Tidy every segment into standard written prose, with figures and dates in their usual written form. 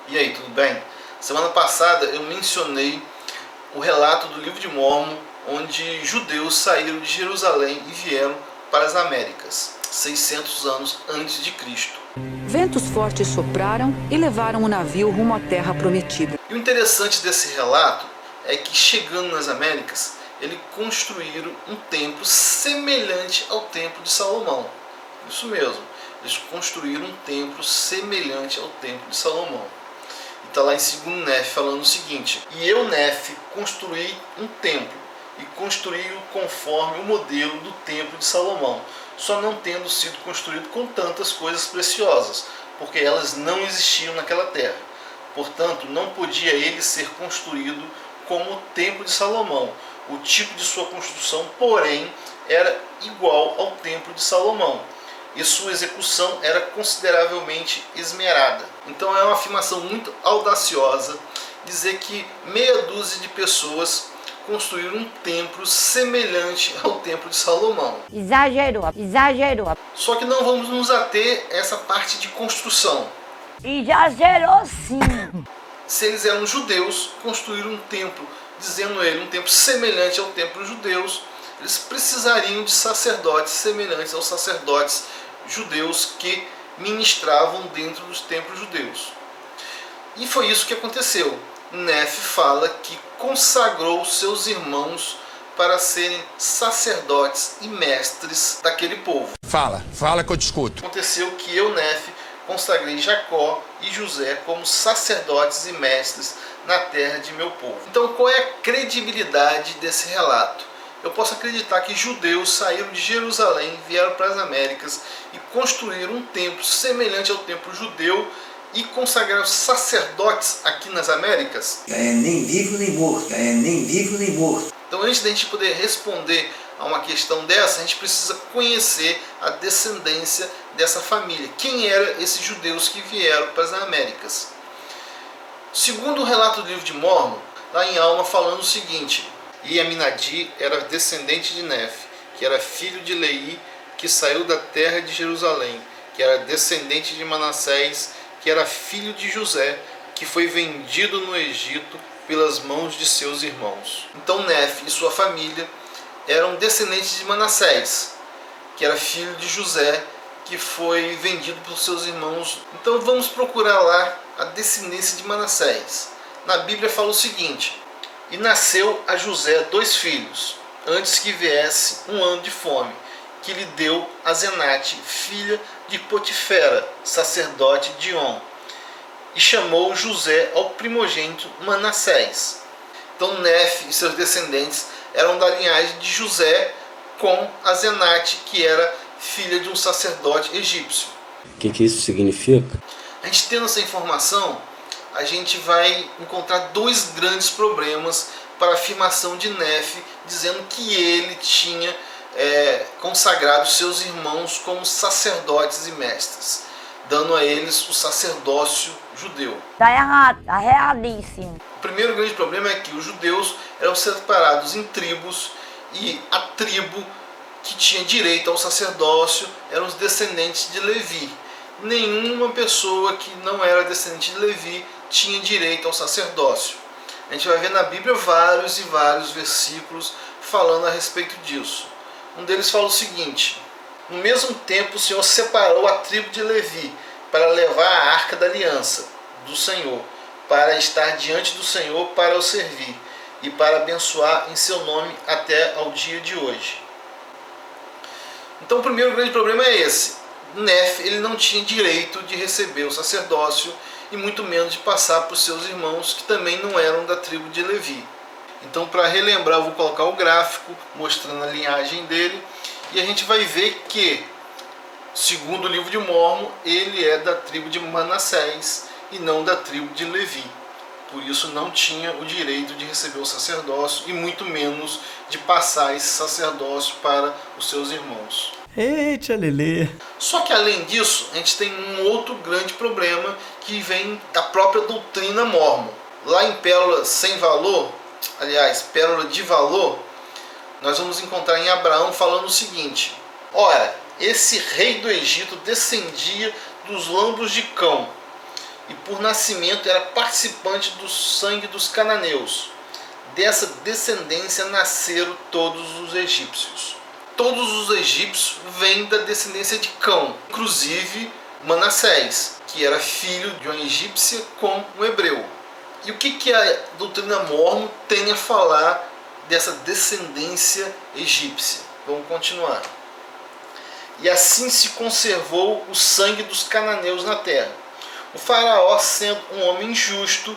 E aí, tudo bem? Semana passada eu mencionei o relato do livro de Mórmon, onde judeus saíram de Jerusalém e vieram para as Américas, 600 anos antes de Cristo. Ventos fortes sopraram e levaram o navio rumo à terra prometida. E o interessante desse relato é que, chegando nas Américas, eles construíram um templo semelhante ao templo de Salomão. Isso mesmo, eles construíram um templo semelhante ao templo de Salomão. E está lá em 2 Nef falando o seguinte: e eu, Nef, construí um templo, e construí-o conforme o modelo do templo de Salomão, só não tendo sido construído com tantas coisas preciosas, porque elas não existiam naquela terra. Portanto, não podia ele ser construído como o templo de Salomão. O tipo de sua construção, porém, era igual ao templo de Salomão, e sua execução era consideravelmente esmerada. Então é uma afirmação muito audaciosa dizer que meia dúzia de pessoas construíram um templo semelhante ao templo de Salomão. Exagerou. Só que não vamos nos ater a essa parte de construção. Exagerou sim. Se eles eram judeus, construíram um templo, dizendo ele, um templo semelhante ao templo dos judeus, eles precisariam de sacerdotes semelhantes aos sacerdotes judeus que ministravam dentro dos templos judeus. E foi isso que aconteceu. Nef fala que consagrou seus irmãos para serem sacerdotes e mestres daquele povo. Fala que eu te escuto. Aconteceu que eu, Nef, consagrei Jacó e José como sacerdotes e mestres na terra de meu povo. Então, qual é a credibilidade desse relato? Eu posso acreditar que judeus saíram de Jerusalém, vieram para as Américas e construíram um templo semelhante ao templo judeu e consagraram sacerdotes aqui nas Américas? Nem vivo nem morto. Então, antes da gente poder responder a uma questão dessa, a gente precisa conhecer a descendência dessa família. Quem eram esses judeus que vieram para as Américas? Segundo o relato do livro de Mórmon, lá em Alma falando o seguinte: e Aminadi era descendente de Nef, que era filho de Leí, que saiu da terra de Jerusalém, que era descendente de Manassés, que era filho de José, que foi vendido no Egito pelas mãos de seus irmãos. Então Nef e sua família eram descendentes de Manassés, que era filho de José, que foi vendido por seus irmãos. Então vamos procurar lá a descendência de Manassés. Na Bíblia fala o seguinte: e nasceu a José 2 filhos, antes que viesse um ano de fome, que lhe deu a Zenate, filha de Potifera, sacerdote de On, e chamou José ao primogênito Manassés. Então Nef e seus descendentes eram da linhagem de José com a Zenate, que era filha de um sacerdote egípcio. O que isso significa? A gente tendo essa informação, a gente vai encontrar 2 grandes problemas para a afirmação de Nef, dizendo que ele tinha consagrado seus irmãos como sacerdotes e mestres, dando a eles o sacerdócio judeu. Tá errado, tá erradíssimo. O primeiro grande problema é que os judeus eram separados em tribos, e a tribo que tinha direito ao sacerdócio eram os descendentes de Levi. Nenhuma pessoa que não era descendente de Levi tinha direito ao sacerdócio. A gente vai ver na Bíblia vários e vários versículos falando a respeito disso. Um deles fala o seguinte: no mesmo tempo o Senhor separou a tribo de Levi para levar a arca da aliança do Senhor, para estar diante do Senhor para o servir e para abençoar em seu nome até ao dia de hoje. Então o primeiro grande problema é esse: Nef ele não tinha direito de receber o sacerdócio e muito menos de passar para os seus irmãos, que também não eram da tribo de Levi. Então, para relembrar, eu vou colocar o gráfico mostrando a linhagem dele, e a gente vai ver que, segundo o livro de Mórmon, ele é da tribo de Manassés e não da tribo de Levi. Por isso não tinha o direito de receber o sacerdócio e muito menos de passar esse sacerdócio para os seus irmãos. Eita, Lelê! Só que além disso, a gente tem um outro grande problema que vem da própria doutrina Mórmon. Lá em Pérola Sem Valor, aliás, Pérola de Valor, nós vamos encontrar em Abraão falando o seguinte: ora, esse rei do Egito descendia dos lombos de cão, e por nascimento era participante do sangue dos cananeus. Dessa descendência nasceram todos os egípcios. Todos os egípcios vêm da descendência de Cão, inclusive Manassés, que era filho de uma egípcia com um hebreu. E o que a doutrina mórmon tem a falar dessa descendência egípcia? Vamos continuar. E assim se conservou o sangue dos cananeus na terra. O faraó, sendo um homem justo,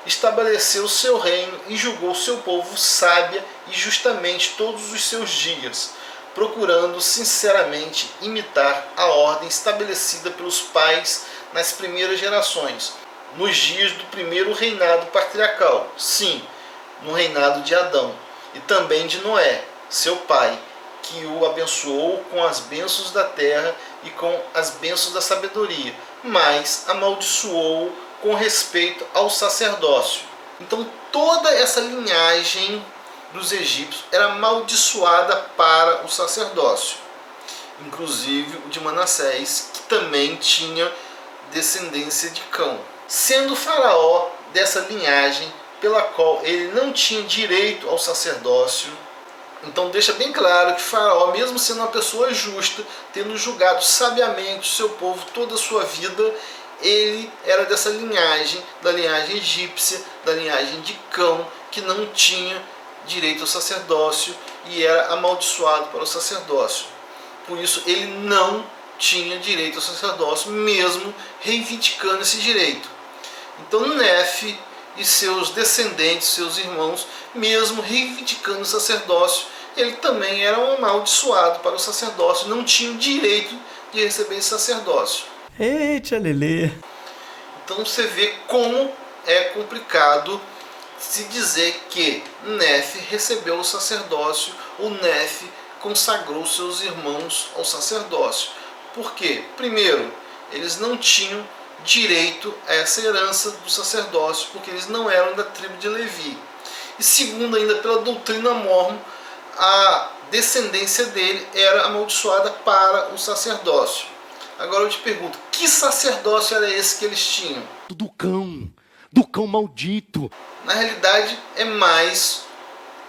estabeleceu seu reino e julgou seu povo sábia e justamente todos os seus dias, procurando sinceramente imitar a ordem estabelecida pelos pais nas primeiras gerações, nos dias do primeiro reinado patriarcal, sim, no reinado de Adão, e também de Noé, seu pai, que o abençoou com as bênçãos da terra e com as bênçãos da sabedoria, mas amaldiçoou com respeito ao sacerdócio. Então toda essa linhagem dos egípcios era amaldiçoada para o sacerdócio, inclusive o de Manassés, que também tinha descendência de Cão. Sendo o faraó dessa linhagem pela qual ele não tinha direito ao sacerdócio, então deixa bem claro que Faraó, mesmo sendo uma pessoa justa, tendo julgado sabiamente o seu povo toda a sua vida, ele era dessa linhagem, da linhagem egípcia, da linhagem de Cão, que não tinha direito ao sacerdócio e era amaldiçoado para o sacerdócio. Por isso ele não tinha direito ao sacerdócio, mesmo reivindicando esse direito. Então Nefe e seus descendentes, seus irmãos, mesmo reivindicando o sacerdócio, ele também era um amaldiçoado para o sacerdócio, não tinha direito de receber esse sacerdócio. Eita, Lelê! Então você vê como é complicado se dizer que Nefe recebeu o sacerdócio ou Nefe consagrou seus irmãos ao sacerdócio. Por quê? Primeiro, eles não tinham direito a essa herança do sacerdócio, porque eles não eram da tribo de Levi. E segundo, ainda pela doutrina mórmon, a descendência dele era amaldiçoada para o sacerdócio. Agora eu te pergunto, que sacerdócio era esse que eles tinham? Do cão maldito. Na realidade, é mais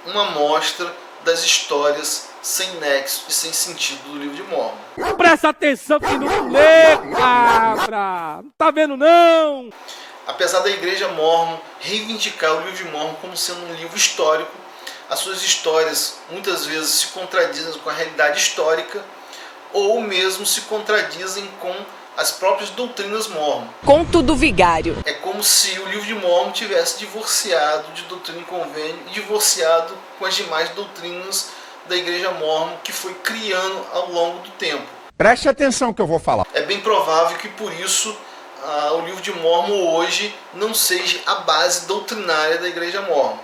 uma amostra das histórias sem nexo e sem sentido do livro de Mórmon. Presta atenção que não lê, cabra! Não tá vendo, não? Apesar da Igreja Mórmon reivindicar o livro de Mórmon como sendo um livro histórico, as suas histórias muitas vezes se contradizem com a realidade histórica ou mesmo se contradizem com as próprias doutrinas Mórmon. Conto do Vigário. É como se o livro de Mórmon tivesse divorciado de Doutrina e Convênio e divorciado com as demais doutrinas da Igreja Mórmon que foi criando ao longo do tempo. Preste atenção que eu vou falar. É bem provável que por isso o livro de Mórmon hoje não seja a base doutrinária da Igreja Mórmon.